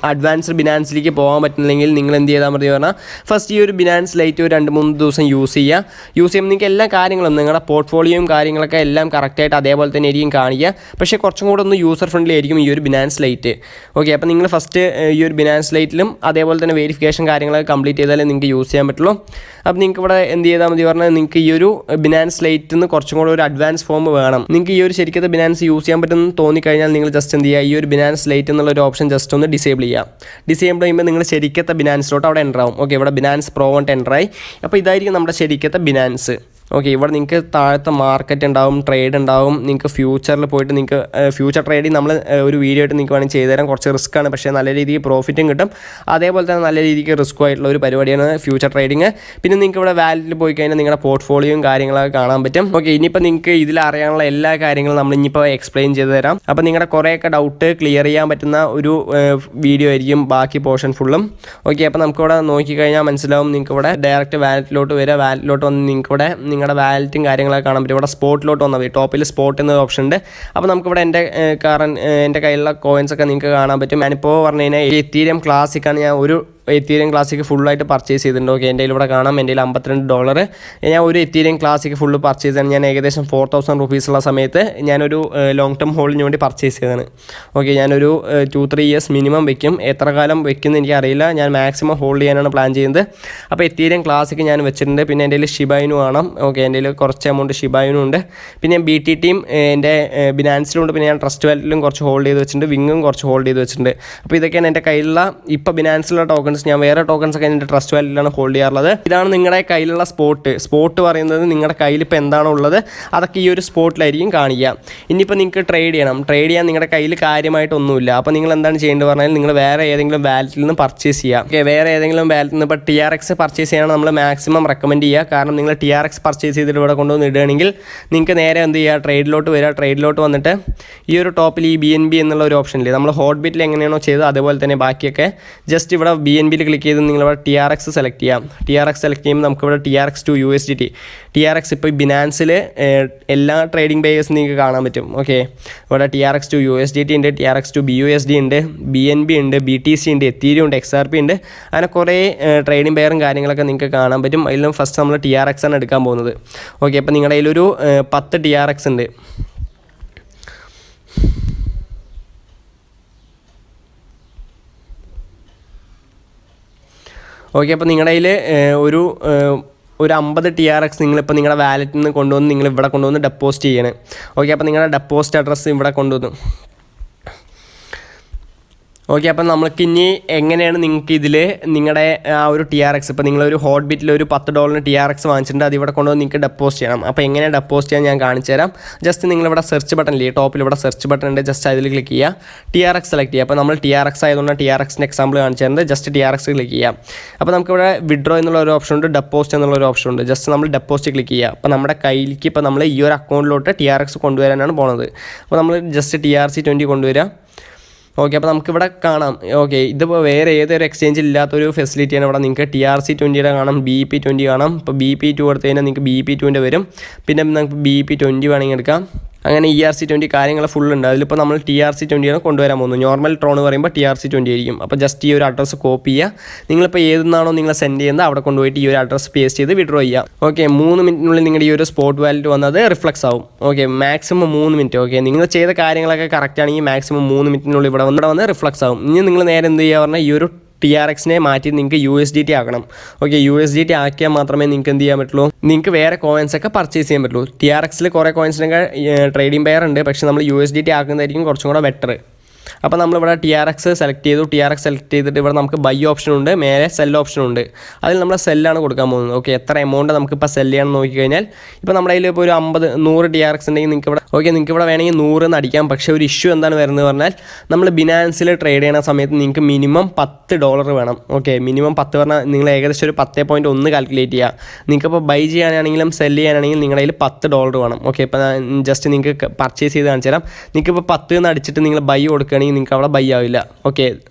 അഡ്വാൻസ്ഡ് ബിനാൻസിലേക്ക് പോകാൻ പറ്റുന്നില്ലെങ്കിൽ നിങ്ങൾ എന്ത് ചെയ്താൽ മതി പറഞ്ഞാൽ ഫസ്റ്റ് ഈ ഒരു ബിനാൻസ് ലൈറ്റ് ഒരു 2-3 ദിവസം യൂസ് ചെയ്യുക. യൂസ് ചെയ്യുമ്പോൾ നിങ്ങൾക്ക് എല്ലാ കാര്യങ്ങളും നിങ്ങളുടെ പോർട്ട്ഫോളിയോയും കാര്യങ്ങളൊക്കെ എല്ലാം കറക്റ്റായിട്ട് അതേപോലെ തന്നെ ആയിരിക്കും കാണിക്കുക. പക്ഷേ കുറച്ചും കൂടെ ഒന്ന് യൂസർ ഫ്രണ്ട്ലി ആയിരിക്കും ഈ ഒരു ബിനാൻസ് ലൈറ്റ്. ഓക്കെ, അപ്പോൾ നിങ്ങൾ ഫസ്റ്റ് ഈ ഒരു ബിനാൻസ് ലൈറ്റിലും അതേപോലെ തന്നെ വെരിഫിക്കേഷൻ കാര്യങ്ങളൊക്കെ കംപ്ലീറ്റ് ചെയ്താൽ നിങ്ങൾക്ക് യൂസ് ചെയ്യാൻ പറ്റുള്ളൂ. അപ്പോൾ നിങ്ങൾക്ക് ഇവിടെ എന്ത് ചെയ്താൽ മതി പറഞ്ഞാൽ നിങ്ങൾക്ക് ഈ ഒരു ബിനാൻസ് ലൈറ്റിൽ നിന്ന് കുറച്ചും കൂടെ ഒരു അഡ്വാൻസ് ഫോം വേണം. നിങ്ങൾക്ക് ഈ ഒരു ശരിക്കത്തെ ബിനാൻസ് യൂസ് ചെയ്യാൻ പറ്റുമെന്ന് തോന്നിക്കഴിഞ്ഞാൽ നിങ്ങൾ ജസ്റ്റ് എന്ത് ചെയ്യുക, ഈ ഒരു ബിനാൻസ് ലൈറ്റ് എന്നുള്ളൊരു ഓപ്ഷൻ ജസ്റ്റ് ഒന്ന് ഡിസേബിൾ ചെയ്യുക. ഡിസേബിൾ ചെയ്യുമ്പോൾ നിങ്ങൾ ശരിക്കത്തെ ബിനാൻസിലോട്ട് അവിടെ എൻ്റർ ആവും. ഓക്കെ, ഇവിടെ ബിനാൻസ് പ്രോ കൊണ്ട് എൻ്റർ ആയി. അപ്പോൾ ഇതായിരിക്കും നമ്മുടെ ശരിക്കത്തെ ബിനാൻസ്. ഓക്കെ, ഇവിടെ നിങ്ങൾക്ക് താഴത്തെ മാർക്കറ്റ് ഉണ്ടാവും, ട്രേഡ് ഉണ്ടാവും. നിങ്ങൾക്ക് ഫ്യൂച്ചറിൽ പോയിട്ട് നിങ്ങൾക്ക് ഫ്യൂച്ചർ ട്രേഡിങ് നമ്മൾ ഒരു വീഡിയോ ആയിട്ട് നിങ്ങൾക്ക് വേണമെങ്കിൽ ചെയ്തു തരാം. കുറച്ച് റിസ്ക് ആണ്, പക്ഷേ നല്ല രീതിക്ക് പ്രോഫിറ്റും കിട്ടും. അതേപോലെ തന്നെ നല്ല രീതിക്ക് റിസ്ക് ആയിട്ടുള്ള ഒരു പരിപാടിയാണ് ഫ്യൂച്ചർ ട്രേഡിങ്. പിന്നെ നിങ്ങൾക്ക് ഇവിടെ വാലറ്റിൽ പോയി കഴിഞ്ഞാൽ നിങ്ങളുടെ പോർട്ട്ഫോളിയോയും കാര്യങ്ങളൊക്കെ കാണാൻ പറ്റും. ഓക്കെ, ഇനിയിപ്പോൾ നിങ്ങൾക്ക് ഇതിൽ അറിയാനുള്ള എല്ലാ കാര്യങ്ങളും നമ്മൾ ഇനിയിപ്പോൾ എക്സ്പ്ലെയിൻ ചെയ്ത് തരാം. അപ്പോൾ നിങ്ങളുടെ കുറേയൊക്കെ ഡൗട്ട് ക്ലിയർ ചെയ്യാൻ പറ്റുന്ന ഒരു വീഡിയോ ആയിരിക്കും ബാക്കി പോർഷൻ ഫുള്ളും. ഓക്കെ, അപ്പോൾ നമുക്കിവിടെ നോക്കിക്കഴിഞ്ഞാൽ മനസ്സിലാവും. നിങ്ങൾക്ക് ഇവിടെ ഡയറക്റ്റ് വാലറ്റിലോട്ട് വരിക. വാലറ്റിലോട്ട് വന്ന് നിങ്ങൾക്ക് ഇവിടെ നിങ്ങളുടെ വാലറ്റും കാര്യങ്ങളൊക്കെ കാണാൻ പറ്റും. ഇവിടെ സ്പോട്ടിലോട്ട് വന്നാൽ മതി. ടോപ്പിൽ സ്പോട്ട് എന്നൊരു ഓപ്ഷൻ ഉണ്ട്. അപ്പോൾ നമുക്കിവിടെ എൻ്റെ കയ്യിലുള്ള കോയിൻസൊക്കെ നിങ്ങൾക്ക് കാണാൻ പറ്റും. ഞാനിപ്പോൾ പറഞ്ഞു കഴിഞ്ഞാൽ എത്തീരിയം ക്ലാസിക്കാണ് ഞാൻ ഒരു എത്തീരിയം ക്ലാസിക് ഫുള്ളായിട്ട് പർച്ചേസ് ചെയ്തിട്ടുണ്ട്. ഓക്കെ, എൻ്റെ ഇവിടെ കാണാം, എൻ്റെ $52. ഞാൻ ഒരു എത്തീരിയം ക്ലാസിക് ഫുള്ള് പർച്ചേസ് ചെയ്താണ്. ഞാൻ ഏകദേശം 4000 rupees സമയത്ത് ഞാനൊരു ലോങ് ടേം ഹോൾഡിന് വേണ്ടി പർച്ചേസ് ചെയ്തതാണ്. ഓക്കെ, ഞാനൊരു 2-3 years മിനിമം വെക്കും. എത്ര കാലം വെക്കുമെന്ന് എനിക്കറിയില്ല. ഞാൻ മാക്സിമം ഹോൾഡ് ചെയ്യാനാണ് പ്ലാൻ ചെയ്യുന്നത്. അപ്പോൾ എത്തീരിയം ക്ലാസിക് ഞാൻ വെച്ചിട്ടുണ്ട്. പിന്നെ എൻ്റെ കയ്യിൽ ഷിബായിനു കാണാം. ഓക്കെ, എൻ്റെ കയ്യിൽ കുറച്ച് എമൗണ്ട് ഷിബായിനും ഉണ്ട്. പിന്നെ BTTയും എൻ്റെ ബിനാൻസിലുണ്ട്. പിന്നെ ഞാൻ ട്രസ്റ്റ് വാലറ്റിലും കുറച്ച് ഹോൾഡ് ചെയ്ത് വെച്ചിട്ടുണ്ട്. വിങ്ങും കുറച്ച് ഹോൾഡ് ചെയ്ത് വെച്ചിട്ടുണ്ട്. അപ്പോൾ ഇതൊക്കെയാണ് എൻ്റെ കയ്യിലുള്ള ഇപ്പോൾ ബിനാൻസിലുള്ള ടോക്കൺസ്. ഞാൻ വേറെ ടോക്കൺസ് ഒക്കെ എൻ്റെ ട്രസ്റ്റ് വാലറ്റിലാണ് ഹോൾഡ് ചെയ്യാറുള്ളത്. ഇതാണ് നിങ്ങളുടെ കയ്യിലുള്ള സ്പോട്ട് പറയുന്നത്. നിങ്ങളുടെ കയ്യിൽ ഇപ്പോൾ എന്താണോ ഉള്ളത് അതൊക്കെ ഈ ഒരു സ്പോട്ടിലായിരിക്കും കാണിക്കുക. ഇനിയിപ്പോൾ നിങ്ങൾക്ക് ട്രേഡ് ചെയ്യാൻ നിങ്ങളുടെ കയ്യിൽ കാര്യമായിട്ടൊന്നുമില്ല. അപ്പോൾ നിങ്ങൾ എന്താണ് ചെയ്യേണ്ടത് പറഞ്ഞാൽ നിങ്ങൾ വേറെ ഏതെങ്കിലും വാലറ്റിൽ നിന്ന് പർച്ചേസ് ചെയ്യുക. ഓക്കെ, വേറെ ഏതെങ്കിലും വാലറ്റിൽ നിന്ന് ഇപ്പോൾ TRX പർച്ചേസ് ചെയ്യാനാണ് നമ്മൾ മാക്സിമം റെക്കമെൻഡ് ചെയ്യുക. കാരണം നിങ്ങൾ TRX പർച്ചേസ് ചെയ്തിട്ട് ഇവിടെ കൊണ്ടുവന്ന് ഇടുകയാണെങ്കിൽ നിങ്ങൾക്ക് നേരെ എന്ത് ചെയ്യുക, ട്രേഡിലോട്ട് വരിക. ട്രേഡിലോട്ട് വന്നിട്ട് ഈ ഒരു ടോപ്പിൽ ഈ BNB എന്നുള്ള ഒരു ഓപ്ഷനിൽ നമ്മൾ ഹോട്ട് ബിറ്റിൽ എങ്ങനെയാണോ ചെയ്തത് അതുപോലെ തന്നെ ബാക്കിയൊക്കെ ജസ്റ്റ് ഇവിടെ BNBയിൽ ക്ലിക്ക് ചെയ്ത് നിങ്ങളിവിടെ TRX സെലക്ട് ചെയ്യാം. TRX സെലക്ട് ചെയ്യുമ്പോൾ നമുക്കിവിടെ TRX to USDT. TRX ഇപ്പോൾ ബിനാൻസിൽ എല്ലാ ട്രേഡിംഗ് പേയേഴ്സും നിങ്ങൾക്ക് കാണാൻ പറ്റും. ഓക്കെ, ഇവിടെ TRX to USDT ഉണ്ട്, TRX to BUSD ഉണ്ട്, BNB ഉണ്ട്, BTC ഉണ്ട്, എത്തീരിയം ഉണ്ട്, XRP ഉണ്ട്. അങ്ങനെ കുറേ ട്രേഡിംഗ് പെയറും കാര്യങ്ങളൊക്കെ നിങ്ങൾക്ക് കാണാൻ പറ്റും. അതിലും ഫസ്റ്റ് നമ്മൾ TRX ആണ് എടുക്കാൻ പോകുന്നത്. ഓക്കെ, അപ്പോൾ നിങ്ങളുടെ കയ്യിലൊരു 10 TRX ഉണ്ട്. ഓക്കെ, അപ്പോൾ നിങ്ങളുടെ കയ്യിൽ ഒരു 50 TRX നിങ്ങളിപ്പോൾ നിങ്ങളുടെ വാലറ്റിൽ നിന്ന് കൊണ്ടുവന്ന് നിങ്ങൾ ഇവിടെ കൊണ്ടുവന്ന് ഡെപ്പോസിറ്റ് ചെയ്യണം. ഓക്കെ, അപ്പോൾ നിങ്ങളുടെ ഡെപ്പോസിറ്റ് അഡ്രസ്സ് ഇവിടെ കൊണ്ടുവന്നു. ഓക്കെ, അപ്പം നമ്മൾക്ക് ഇനി എങ്ങനെയാണ് നിങ്ങൾക്ക് ഇതിൽ നിങ്ങളുടെ ആ ഒരു TRX ഇപ്പോൾ നിങ്ങളൊരു ഹോട്ട് ബിറ്റിൽ ഒരു $10 TRX വാങ്ങിച്ചിട്ടുണ്ട്, അത് ഇവിടെ കൊണ്ടുവന്ന് നിങ്ങൾക്ക് ഡെപ്പോസിറ്റ് ചെയ്യണം. അപ്പോൾ എങ്ങനെ ഡെപ്പോസിറ്റ് ചെയ്യാൻ ഞാൻ കാണിച്ചു തരാം. ജസ്റ്റ് നിങ്ങളിവിടെ സെർച്ച് ബട്ടണില്ലേ, ടോപ്പിൽ ഇവിടെ സെർച്ച് ബട്ടൺ ഉണ്ട്, ജസ്റ്റ് അതിൽ ക്ലിക്ക് ചെയ്യുക, TRX സെലക്ട് ചെയ്യുക. അപ്പോൾ നമ്മൾ TRX ആയതുകൊണ്ട് TRXൻ്റെ എക്സാമ്പിൾ കാണിച്ചു തരുന്നത്. ജസ്റ്റ് TRX ക്ലിക്ക് ചെയ്യാം. അപ്പോൾ നമുക്കിവിടെ വിഡ്രോ എന്നുള്ള ഒരു ഓപ്ഷൻ ഉണ്ട്, ഡെപ്പോസിറ്റ് എന്നുള്ള ഒരു ഓപ്ഷൻ ഉണ്ട്. ജസ്റ്റ് നമ്മൾ ഡെപ്പോസിറ്റ് ക്ലിക്ക് ചെയ്യുക. അപ്പോൾ നമ്മുടെ കയ്യിലേക്ക് ഇപ്പോൾ നമ്മൾ ഈ ഒരു അക്കൗണ്ടിലോട്ട് TRX കൊണ്ടുവരാനാണ് പോകുന്നത്. അപ്പോൾ നമ്മൾ ജസ്റ്റ് TRC20 കൊണ്ടുവരിക. ഓക്കെ, അപ്പോൾ നമുക്കിവിടെ കാണാം. ഓക്കെ, ഇതിപ്പോൾ വേറെ ഏതൊരു എക്സ്ചേഞ്ചിൽ ഇല്ലാത്തൊരു ഫെസിലിറ്റിയാണ്. ഇവിടെ നിങ്ങൾക്ക് TRC20 കാണാം, BP20 കാണാം. ഇപ്പോൾ BP2 കൊടുത്തു കഴിഞ്ഞാൽ നിങ്ങൾക്ക് BP2ൻ്റെ വരും. പിന്നെ നമുക്ക് BP20 വേണമെങ്കിൽ എടുക്കാം. അങ്ങനെ ERC20 കാര്യങ്ങൾ ഫുൾ ഉണ്ട്. അതിലിപ്പോൾ നമ്മൾ TRC20 കൊണ്ടുവരാൻ പോകുന്നു. നോർമൽ ട്രോൺ പറയുമ്പോൾ TRC20 ആയിരിക്കും. അപ്പോൾ ജസ്റ്റ് ഈ ഒരു അഡ്രസ്സ് കോപ്പി ചെയ്യുക. നിങ്ങളിപ്പോൾ ഏതെന്നാണോ നിങ്ങൾ സെൻഡ് ചെയ്യുന്നത് അവിടെ കൊണ്ടുപോയിട്ട് ഈ ഒരു അഡ്രസ്സ് പേസ്റ്റ് ചെയ്ത് വിഡ്രോ ചെയ്യുക. ഓക്കെ, 3 മിനിറ്റിനുള്ളിൽ നിങ്ങളുടെ ഈ ഒരു സ്പോട്ട് വാലറ്റ് വന്നത് റിഫ്ലക്സ് ആവും. Okay, maximum 3 minute. ഓക്കെ, നിങ്ങൾ ചെയ്ത കാര്യങ്ങളൊക്കെ കറക്റ്റ് ആണെങ്കിൽ മാക്സിമം 3 മിനിറ്റിനുള്ളിൽ ഇവിടെ വന്ന് റിഫ്ലക്സ് ആവും. ഇനി നിങ്ങൾ നേരെ എന്ത് ചെയ്യുക പറഞ്ഞാൽ ഈ ഒരു TRXനെ മാറ്റി നിങ്ങൾക്ക് USDT ആക്കണം. ഓക്കെ, USDT ആക്കിയാൽ മാത്രമേ നിങ്ങൾക്ക് എന്ത് ചെയ്യാൻ പറ്റുള്ളൂ, നിങ്ങൾക്ക് വേറെ കോയിൻസൊക്കെ പർച്ചേസ് ചെയ്യാൻ പറ്റുള്ളൂ. TRXൽ കുറേ കോയിൻസിനൊക്കെ ട്രേഡിംഗ് പെയർ ഉണ്ട്, പക്ഷേ നമ്മൾ USDT ആക്കുന്നതായിരിക്കും കുറച്ചും കൂടെ ബെറ്റർ. അപ്പോൾ നമ്മളിവിടെ TRX സെലക്ട് ചെയ്തു. TRX സെലക്ട് ചെയ്തിട്ട് ഇവിടെ നമുക്ക് ബൈ ഓപ്ഷൻ ഉണ്ട്, മേലെ സെൽ ഓപ്ഷൻ ഉണ്ട്. അതിൽ നമ്മൾ സെല്ലാണ് കൊടുക്കാൻ പോകുന്നത്. ഓക്കെ, എത്ര എമൗണ്ട് നമുക്കിപ്പോൾ സെല് ചെയ്യണമെന്ന് നോക്കിക്കഴിഞ്ഞാൽ ഇപ്പോൾ നമ്മുടെ കയ്യിൽ ഇപ്പോൾ ഒരു 100 TRX ഉണ്ടെങ്കിൽ നിങ്ങൾക്ക് ഇവിടെ വേണമെങ്കിൽ 100 എന്ന് അടിക്കാം. പക്ഷേ ഒരു ഇഷ്യൂ എന്താണ് വരുന്നത് പറഞ്ഞാൽ നമ്മൾ ബിനാൻസിൽ ട്രേഡ് ചെയ്യുന്ന സമയത്ത് നിങ്ങൾക്ക് മിനിമം $10 വേണം. ഓക്കെ, മിനിമം 10 പറഞ്ഞാൽ നിങ്ങൾ ഏകദേശം ഒരു 10.1 കാൽക്കുലേറ്റ് ചെയ്യുക. നിങ്ങൾക്കിപ്പോൾ ബൈ ചെയ്യാനാണെങ്കിലും സെല് ചെയ്യാനാണെങ്കിലും നിങ്ങളുടെ കയ്യിൽ $10 വേണം. ഓക്കെ, ഇപ്പോൾ ജസ്റ്റ് നിങ്ങൾക്ക് പർച്ചേസ് ചെയ്ത് കാണിച്ചു തരാം. നിങ്ങൾക്കിപ്പോൾ 10 എന്ന് അടിച്ചിട്ട് നിങ്ങൾ ബൈ കൊടുക്കുകയാണെങ്കിൽ നിങ്ങൾക്ക് അവിടെ ബൈ ആവില്ല. Okay,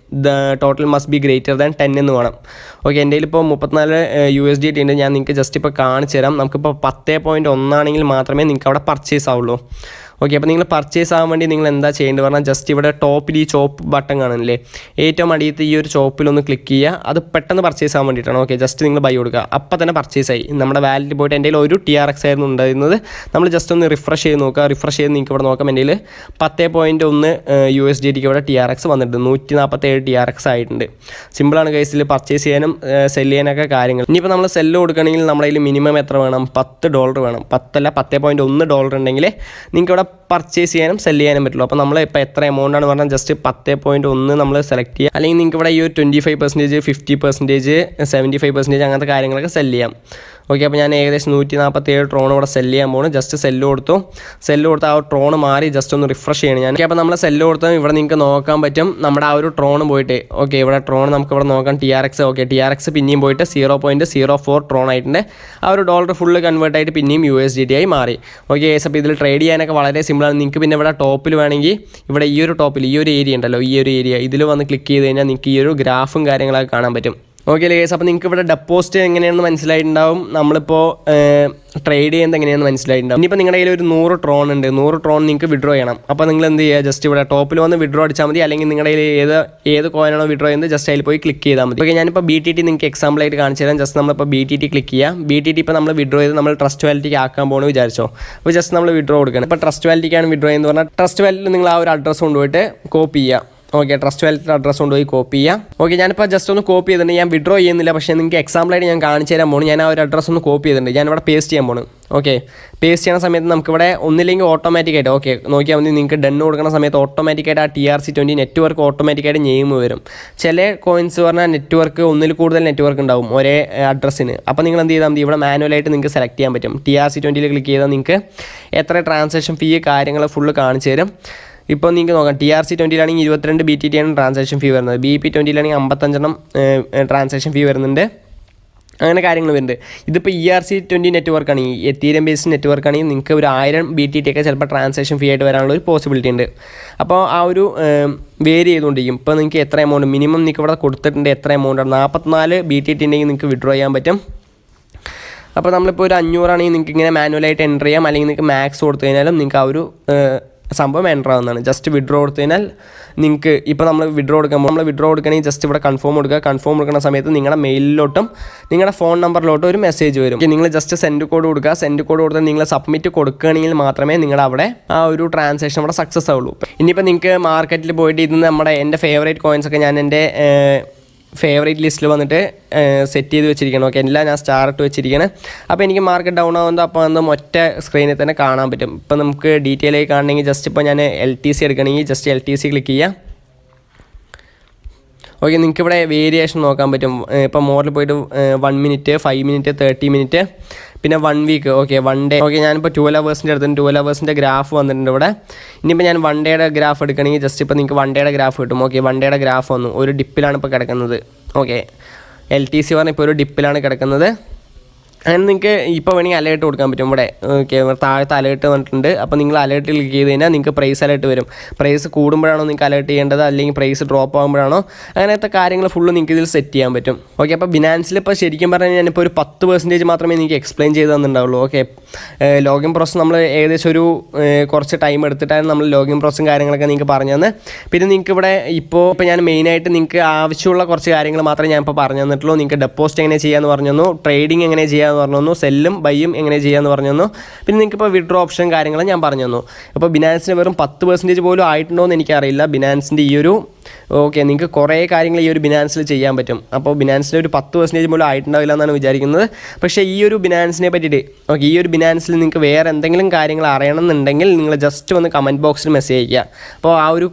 the total must be greater than 10 എന്ന് വേണം. ഓക്കെ, എൻ്റെ കയ്യിൽ ഇപ്പോൾ 34 USDT ഉണ്ട്. ഞാൻ നിങ്ങൾക്ക് ജസ്റ്റ് ഇപ്പോൾ കാണിച്ചു തരാം. നമുക്കിപ്പോൾ 10.1 ആണെങ്കിൽ മാത്രമേ നിങ്ങൾക്ക് അവിടെ പർച്ചേസ് ആവുള്ളൂ. ഓക്കെ, അപ്പോൾ നിങ്ങൾ പർച്ചേസ് ആകാൻ വേണ്ടി നിങ്ങൾ എന്താ ചെയ്യേണ്ടത് പറഞ്ഞാൽ ജസ്റ്റ് ഇവിടെ ടോപ്പിൽ ഈ ചോപ്പ് ബട്ടൺ കാണില്ലേ, ഏറ്റവും അടിയത്ത് ഈ ഒരു ചോപ്പിലൊന്ന് ക്ലിക്ക് ചെയ്യുക. അത് പെട്ടെന്ന് പർച്ചേസ് ആകാൻ വേണ്ടിയിട്ടാണ്. ഓക്കെ, ജസ്റ്റ് നിങ്ങൾ ബൈ കൊടുക്കുക. അപ്പോൾ തന്നെ പർച്ചേസ് ആയി. നമ്മുടെ വാലറ്റിൽ പോയിട്ട് എൻ്റെ കയ്യിൽ ഒരു TRX ആയിരുന്നു ഉണ്ടായിരുന്നത്. നമ്മൾ ജസ്റ്റ് ഒന്ന് റിഫ്രഷ് ചെയ്ത് നോക്കുക. റിഫ്രഷ് ചെയ്ത് നിങ്ങൾക്ക് ഇവിടെ നോക്കാം. എൻ്റെ കയ്യിൽ 10.1 USDTക്ക് ഇവിടെ TRX വന്നിട്ടുണ്ട്. 147 TRX ആയിട്ടുണ്ട്. സിമ്പിളാണ് കേസിൽ പർച്ചേസ് ചെയ്യാനും സെല് ചെയ്യാനൊക്കെ കാര്യങ്ങൾ. ഇനിയിപ്പോൾ നമ്മൾ സെല്ല് കൊടുക്കുകയാണെങ്കിൽ നമ്മുടെ കയ്യിൽ മിനിമം എത്ര വേണം, $10 വേണം. 10.1 ഉണ്ടെങ്കിൽ നിങ്ങൾക്ക് ഇവിടെ പർച്ചേസ് ചെയ്യാനും സെല് ചെയ്യാനും പറ്റുള്ളൂ. അപ്പോൾ നമ്മൾ ഇപ്പോൾ എത്ര എമൗണ്ട് ആണ് പറഞ്ഞാൽ ജസ്റ്റ് 10.1 നമ്മൾ സെലക്ട് ചെയ്യുക. അല്ലെങ്കിൽ നിങ്ങൾക്ക് ഇവിടെ ഈ ഒരു 25%, 50%, 75% അങ്ങനത്തെ കാര്യങ്ങളൊക്കെ സെല് ചെയ്യാം. ഓക്കെ, അപ്പോൾ ഞാൻ ഏകദേശം 147 ട്രോൺ ഇവിടെ സെല് ചെയ്യാൻ പോകുന്നു. ജസ്റ്റ് സെല്ല് കൊടുത്തു ആ ട്രോൺ മാറി ജസ്റ്റ് ഒന്ന് റിഫ്രഷ് ചെയ്യണം ഞാൻ. അപ്പോൾ നമ്മൾ സെല്ല് കൊടുത്താൽ ഇവിടെ നിങ്ങൾക്ക് നോക്കാൻ പറ്റും നമ്മുടെ ആ ഒരു ട്രോൺ പോയിട്ട്. ഓക്കെ, ഇവിടെ ട്രോൺ നമുക്ക് ഇവിടെ നോക്കാം TRX. ഓക്കെ, TRX പിന്നെയും പോയിട്ട് 0.04 ട്രോൺ ആയിട്ടുണ്ട്. ആ ഒരു ഡോളർ ഫുള്ള് കൺവേർട്ട് ആയിട്ട് പിന്നെയും USDT ആയി മാറി. ഓക്കെ, അപ്പോൾ ഇതിൽ ട്രേഡ് ചെയ്യാനൊക്കെ വളരെ സിമ്പിളാണ്. നിങ്ങൾക്ക് പിന്നെ ഇവിടെ ടോപ്പിൽ വേണമെങ്കിൽ ഇവിടെ ഈ ഒരു ടോപ്പിൽ ഈ ഒരു ഏരിയ ഉണ്ടല്ലോ, ഈ ഒരു ഏരിയ ഇതിൽ വന്ന് ക്ലിക്ക് ചെയ്ത് കഴിഞ്ഞാൽ നിങ്ങൾക്ക് ഈ ഒരു ഗ്രാഫും കാര്യങ്ങളൊക്കെ കാണാൻ പറ്റും. ഓക്കെ ഗൈസ്, അപ്പോൾ നിങ്ങൾക്ക് ഇവിടെ ഡെപ്പോസിറ്റ് എങ്ങനെയാണെന്ന് മനസ്സിലായിട്ടുണ്ടാവും, നമ്മളിപ്പോൾ ട്രേഡ് ചെയ്യുന്നത് എങ്ങനെയാണെന്ന് മനസ്സിലായിട്ടുണ്ടാവും. ഇനിയിപ്പോൾ നിങ്ങളുടെ കയ്യിൽ ഒരു 100 ട്രോൺ ഉണ്ട്, 100 ട്രോൺ നിങ്ങൾക്ക് വിഡ്രോ ചെയ്യണം. അപ്പോൾ നിങ്ങൾ എന്ത് ചെയ്യുക, ജസ്റ്റ് ഇവിടെ ടോപ്പിൽ വന്ന് വിഡ്രോ അടിച്ചാൽ മതി, അല്ലെങ്കിൽ നിങ്ങളുടെ കയ്യിൽ ഏത് കോയിനാണോ വിഡ്രോ ചെയ്യുന്നത് ജസ്റ്റ് അതിൽ പോയി ക്ലിക്ക് ചെയ്താൽ മതി. ഓക്കെ, ഞാനിപ്പോൾ BTT നിങ്ങൾക്ക് എക്സാമ്പിളായിട്ട് കാണിച്ചു തരാം. ജസ്റ്റ് നമ്മളിപ്പോൾ BTT ക്ലിക്ക് ചെയ്യുക. BTT ഇപ്പോൾ നമ്മൾ വിഡ്രോ ചെയ്ത് നമ്മൾ ട്രസ്റ്റ് വാലറ്റിക്ക് ആക്കാൻ പോകണമെന്ന് വിചാരിച്ചോ. അപ്പോൾ ജസ്റ്റ് നമ്മൾ വിഡ്രോ കൊടുക്കണം. ഇപ്പോൾ ട്രസ്റ്റ് വാലറ്റിക്കാണ് വിഡ്രോ ചെയ്യുന്നത് പറഞ്ഞാൽ ട്രസ്റ്റ് വാലറ്റിൽ നിങ്ങൾ ആ ഒരു അഡ്രസ്സ് കൊണ്ടുപോയിട്ട് കോപ്പി ചെയ്യുക. ഓക്കെ, ട്രസ്റ്റ് വാലറ്റിൻ്റെ അഡ്രസ്സ് കൊണ്ടുപോയി കോപ്പി ചെയ്യാം. ഓക്കെ, ഞാനിപ്പോൾ ജസ്റ്റ് ഒന്ന് കോപ്പി ചെയ്തിട്ടുണ്ട്. ഞാൻ വിഡ്രോ ചെയ്യുന്നില്ല, പക്ഷേ നിങ്ങൾക്ക് എക്സാമ്പിളായിട്ട് ഞാൻ കാണിച്ചു തരാൻ പോകുന്നു. ഞാൻ ആ ഒരു അഡ്രസ്സ് ഒന്ന് കോപ്പി ചെയ്തിട്ടുണ്ട്. ഞാനിവിടെ പേസ്റ്റ് ചെയ്യാൻ പോകുന്നു. ഓക്കെ, പേസ്റ്റ് ചെയ്യുന്ന സമയത്ത് നമുക്കിവിടെ ഒന്നില്ലെങ്കിൽ ഓട്ടോമാറ്റിക്കായിട്ട് ഓക്കെ നോക്കിയാൽ മതി, നിങ്ങൾക്ക് ഡൺ കൊടുക്കുന്ന സമയത്ത് ഓട്ടോമാറ്റിക്കായിട്ട് ആ TRC20 നെറ്റ്വർക്ക് ഓട്ടോമാറ്റിക്കായിട്ട് നെയിം വരും. ചില കോയിൻസ് പറഞ്ഞാൽ നെറ്റ്വർക്ക് ഒന്നിൽ കൂടുതൽ നെറ്റ്വർക്ക് ഉണ്ടാവും ഒരേ അഡ്രസ്സിന്. അപ്പോൾ നിങ്ങൾ എന്ത് ചെയ്താൽ മതി, ഇവിടെ മാനുവലായിട്ട് നിങ്ങൾക്ക് സെലക്ട് ചെയ്യാൻ പറ്റും. TRC20 ക്ലിക്ക് ചെയ്താൽ നിങ്ങൾക്ക് എത്ര ട്രാൻസാക്ഷൻ ഫീ കാര്യങ്ങൾ ഫുള്ള് കാണിച്ചു തരും. ഇപ്പോൾ നിങ്ങൾക്ക് നോക്കാം, TRC20 22 BTT ആണ് ട്രാൻസാക്ഷൻ ഫീ വരുന്നത്. BP20 55 ട്രാൻസാക്ഷൻ ഫീ വരുന്നുണ്ട്. അങ്ങനെ കാര്യങ്ങൾ വരുന്നുണ്ട്. ഇതിപ്പോൾ ERC20 നെറ്റ്വർക്കാണ്, ഈ എത്തീരിയം ബേസ്ഡ് നെറ്റ്വർക്കാണെങ്കിൽ നിങ്ങൾക്ക് ഒരു 1000 BTT ഒക്കെ ചിലപ്പോൾ ട്രാൻസാക്ഷൻ ഫീ ആയിട്ട് വരാനുള്ള ഒരു പോസിബിലിറ്റി ഉണ്ട്. അപ്പോൾ ആ ഒരു വേരി ചെയ്തുകൊണ്ടിരിക്കും. ഇപ്പോൾ നിങ്ങൾക്ക് എത്ര എമൗണ്ട് മിനിമം നിങ്ങൾക്ക് ഇവിടെ കൊടുത്തിട്ടുണ്ട്, എത്ര എമൗണ്ടാണ് 44 BTT ഉണ്ടെങ്കിൽ നിങ്ങൾക്ക് വിഡ്രോ ചെയ്യാൻ പറ്റും. അപ്പോൾ നമ്മളിപ്പോൾ ഒരു 500 ആണെങ്കിൽ നിങ്ങൾക്ക് ഇങ്ങനെ മാനുവലായിട്ട് എൻ്റർ ചെയ്യാം, അല്ലെങ്കിൽ നിങ്ങൾക്ക് മാക്സ് കൊടുത്തു കഴിഞ്ഞാലും നിങ്ങൾക്ക് ആ ഒരു സംഭവം എൻ്റർ ആവുന്നതാണ്. ജസ്റ്റ് വിഡ്രോ കൊടുത്തു കഴിഞ്ഞാൽ നിങ്ങൾക്ക് ഇപ്പോൾ നമ്മൾ വിഡ്രോ കൊടുക്കണമെങ്കിൽ ജസ്റ്റ് ഇവിടെ കൺഫേം കൊടുക്കുന്ന സമയത്ത് നിങ്ങളുടെ മെയിലിലോട്ടും നിങ്ങളുടെ ഫോൺ നമ്പറിലോട്ടും ഒരു മെസ്സേജ് വരും. നിങ്ങൾ ജസ്റ്റ് സെൻഡ് കോഡ് കൊടുക്കുക. സെൻഡ് കോഡ് കൊടുത്താൽ നിങ്ങൾ സബ്മിറ്റ് കൊടുക്കുകയാണെങ്കിൽ മാത്രമേ നിങ്ങളുടെ അവിടെ ആ ഒരു ട്രാൻസാക്ഷൻ അവിടെ സക്സസ് ആവുള്ളൂ. ഇനിയിപ്പോൾ നിങ്ങൾക്ക് മാർക്കറ്റിൽ പോയിട്ട് ഇത് എൻ്റെ ഫേവറേറ്റ് കോയിൻസൊക്കെ ഞാൻ എൻ്റെ ഫേവറേറ്റ് ലിസ്റ്റിൽ വന്നിട്ട് സെറ്റ് ചെയ്ത് വെച്ചിരിക്കണം. ഓക്കെ, എല്ലാം ഞാൻ സ്റ്റാർ ഇട്ട് വെച്ചിരിക്കണം. അപ്പോൾ എനിക്ക് മാർക്കറ്റ് ഡൗൺ ആകുമ്പോൾ അപ്പോൾ അതൊന്നും ഒറ്റ സ്ക്രീനിൽ തന്നെ കാണാൻ പറ്റും. ഇപ്പോൾ നമുക്ക് ഡീറ്റെയിൽ ആയി കാണണമെങ്കിൽ ജസ്റ്റ് ഇപ്പോൾ ഞാൻ LTC എടുക്കണമെങ്കിൽ ജസ്റ്റ് LTC ക്ലിക്ക് ചെയ്യുക. ഓക്കെ, നിങ്ങൾക്ക് ഇവിടെ വേരിയേഷൻ നോക്കാൻ പറ്റും. ഇപ്പോൾ മോറിൽ പോയിട്ട് 1 മിനിറ്റ്, 5 മിനിറ്റ്, 30 മിനിറ്റ്, പിന്നെ 1 വീക്ക്, ഓക്കെ 1 ഡേ. ഓക്കെ, ഞാനിപ്പോൾ 12 ഹവേഴ്സിൻ്റെ എടുത്തിട്ടുണ്ട്. 12 ഹവേഴ്സിൻ്റെ ഗ്രാഫ് വന്നിട്ടുണ്ട് ഇവിടെ. ഇനിയിപ്പോൾ ഞാൻ 1 ഡേയുടെ ഗ്രാഫ് എടുക്കണമെങ്കിൽ ജസ്റ്റ് ഇപ്പോൾ നിങ്ങൾക്ക് 1 ഡേയുടെ ഗ്രാഫ് കിട്ടും. ഓക്കെ, 1 ഡേയുടെ ഗ്രാഫ് വന്നു. ഒരു ഡിപ്പിലാണ് ഇപ്പോൾ കിടക്കുന്നത്. ഓക്കെ, LTC പറഞ്ഞാൽ ഇപ്പോൾ ഒരു ഡിപ്പിലാണ് കിടക്കുന്നത്. അങ്ങനെ നിങ്ങൾക്ക് ഇപ്പോൾ വേണമെങ്കിൽ അലേർട്ട് കൊടുക്കാൻ പറ്റും. ഇവിടെ ഓക്കെ, താഴത്തെ അലേർട്ട് വന്നിട്ടുണ്ട്. അപ്പോൾ നിങ്ങൾ അലേർട്ട് ക്ലിക്ക് ചെയ്ത് കഴിഞ്ഞാൽ നിങ്ങൾക്ക് പ്രൈസ് അലേർട്ട് വരും. പ്രൈസ് കൂടുമ്പോഴാണോ നിങ്ങൾക്ക് അലേർട്ട് ചെയ്യേണ്ടത്, അല്ലെങ്കിൽ പ്രൈസ് ഡ്രോപ്പ് ആകുമ്പോഴാണോ, അങ്ങനത്തെ കാര്യങ്ങൾ ഫുള്ള് നിങ്ങൾക്ക് ഇതിൽ സെറ്റ് ചെയ്യാൻ പറ്റും. ഓക്കെ, അപ്പോൾ ബിനാൻസിൽ ഇപ്പോൾ ശരിക്കും പറഞ്ഞാൽ ഞാനിപ്പോൾ ഒരു 10% മാത്രമേ എനിക്ക് എക്സ്പ്ലെയിൻ ചെയ്ത് തന്നിട്ടുണ്ടാവുള്ളൂ. ഓക്കെ, ലോഗിൻ പ്രോസസ്സ് നമ്മൾ ഏകദേശം ഒരു കുറച്ച് ടൈം എടുത്തിട്ടാണ് നമ്മൾ ലോഗിൻ പ്രോസസ്സും കാര്യങ്ങളൊക്കെ നിങ്ങൾക്ക് പറഞ്ഞു തന്നെ. പിന്നെ നിങ്ങൾക്ക് ഇവിടെ ഇപ്പോൾ ഞാൻ മെയിനായിട്ട് നിങ്ങൾക്ക് ആവശ്യമുള്ള കുറച്ച് കാര്യങ്ങൾ മാത്രമേ ഞാൻ ഇപ്പോൾ പറഞ്ഞു തന്നിട്ടുള്ളൂ. നിങ്ങൾക്ക് ഡെപ്പോസിറ്റ് എങ്ങനെ ചെയ്യാമെന്ന് പറഞ്ഞു തന്നു, ട്രേഡിംഗ് എങ്ങനെ ചെയ്യാമെന്ന് പറഞ്ഞു തന്നു, സെല്ലും ബൈയും എങ്ങനെ ചെയ്യാമെന്ന് പറഞ്ഞു തന്നു. പിന്നെ നിങ്ങൾക്ക് ഇപ്പോൾ വിഡ്രോ ഓപ്ഷൻ കാര്യങ്ങളും ഞാൻ പറഞ്ഞു തന്നു. അപ്പോൾ ബിനാൻസിന് വെറും 10% പോലും ആയിട്ടുണ്ടോ എന്ന് എനിക്കറിയില്ല. ബിനാൻസിൻ്റെ ഈ ഒരു ഓക്കെ നിങ്ങൾക്ക് കുറേ കാര്യങ്ങൾ ഈ ഒരു ബിനാൻസിൽ ചെയ്യാൻ പറ്റും. അപ്പോൾ ബിനാൻസിൽ ഒരു 10% പോലും ആയിട്ടുണ്ടാവില്ല എന്നാണ് വിചാരിക്കുന്നത്. പക്ഷേ ഈ ഒരു ബിനാൻസിനെ പറ്റിയിട്ട് ഓക്കെ, ഈ ഒരു ബിനാൻസിൽ നിങ്ങൾക്ക് വേറെ എന്തെങ്കിലും കാര്യങ്ങൾ അറിയണമെന്നുണ്ടെങ്കിൽ നിങ്ങൾ ജസ്റ്റ് ഒന്ന് കമൻറ്റ് ബോക്സിൽ മെസ്സേജ് അയയ്ക്കുക. അപ്പോൾ ആ ഒരു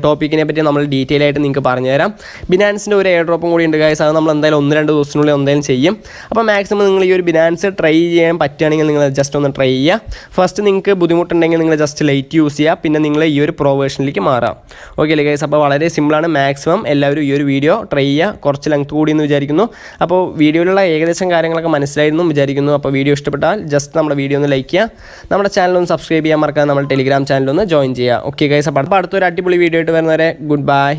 ടോപ്പിക്കിനെ പറ്റി നമ്മൾ ഡീറ്റെയിൽ ആയിട്ട് നിങ്ങൾക്ക് പറഞ്ഞുതരാം. ബിനാൻസിൻ്റെ ഒരു എയർ ഡ്രോപ്പും കൂടി ഉണ്ട് ഗൈസ്, അത് നമ്മൾ എന്തായാലും 1-2 ദിവസത്തിനുള്ളിൽ എന്തായാലും ചെയ്യും. അപ്പോൾ മാക്സിമം നിങ്ങൾ ഈ ഒരു ബിനാൻസ് ട്രൈ ചെയ്യാൻ പറ്റുകയാണെങ്കിൽ നിങ്ങൾ ജസ്റ്റ് ഒന്ന് ട്രൈ ചെയ്യുക. ഫസ്റ്റ് നിങ്ങൾക്ക് ബുദ്ധിമുട്ടുണ്ടെങ്കിൽ നിങ്ങൾ ജസ്റ്റ് ലൈറ്റ് യൂസ് ചെയ്യുക, പിന്നെ നിങ്ങൾ ഈ ഒരു പ്രോ വേർഷനിലേക്ക് മാറാം. ഓക്കെ അല്ലേ ഗൈസ്, അപ്പോൾ വളരെ സിമ്പിളാണ്. മാക്സിമം എല്ലാവരും ഈ ഒരു വീഡിയോ ട്രൈ ചെയ്യുക. കുറച്ച് ലെങ്ത് കൂടി എന്ന് വിചാരിക്കുന്നു. അപ്പോൾ വീഡിയോയിലുള്ള ഏകദേശം കാര്യങ്ങളൊക്കെ മനസ്സിലായിരുന്നു വിചാരിക്കുന്നു. അപ്പോൾ വീഡിയോ ഇഷ്ടപ്പെട്ടാൽ ജസ്റ്റ് നമ്മുടെ വീഡിയോ ഒന്ന് ലൈക്ക് ചെയ്യുക, നമ്മുടെ ചാനൽ ഒന്ന് സബ്സ്ക്രൈബ് ചെയ്യാൻ മറക്കാതെ നമ്മുടെ ടെലിഗ്രാം ചാനലൊന്ന് ജോയിൻ ചെയ്യുക. ഓക്കെ ഗൈസ്, അപ്പോൾ അടുത്തൊരു അടിപൊളി വീഡിയോ ആയിട്ട് വരുന്നവരെ ഗുഡ് ബൈ.